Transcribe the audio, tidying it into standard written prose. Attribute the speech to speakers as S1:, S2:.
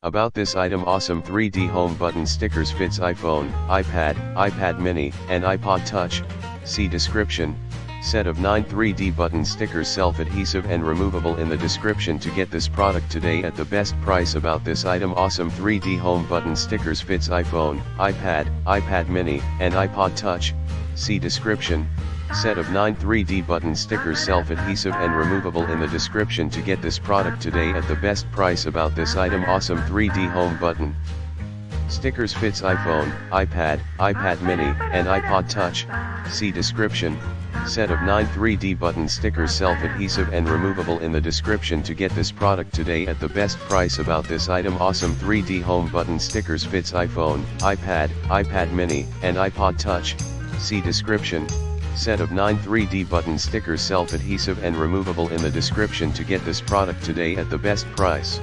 S1: About this item: awesome 3D home button stickers, fits iPhone, iPad, iPad mini, and iPod touch. See description. Set of 9 3D button stickers, self-adhesive and removable, in the description to get this product today at the best price. About this item: awesome 3D home button stickers, fits iPhone, iPad, iPad mini, and iPod touch. See description. Set of 9 3D button stickers, self-adhesive and removable, in the description to get this product today at the best price. About this item: awesome 3D home button stickers, fits iPhone, iPad, iPad mini, and iPod touch. See description. Set of 9 3D button stickers, self-adhesive and removable, in the description to get this product today at the best price. About this item: awesome 3D home button stickers, fits iPhone, iPad, iPad mini, and iPod touch. See description. Set of 9 3D button stickers, self-adhesive and removable, in the description to get this product today at the best price.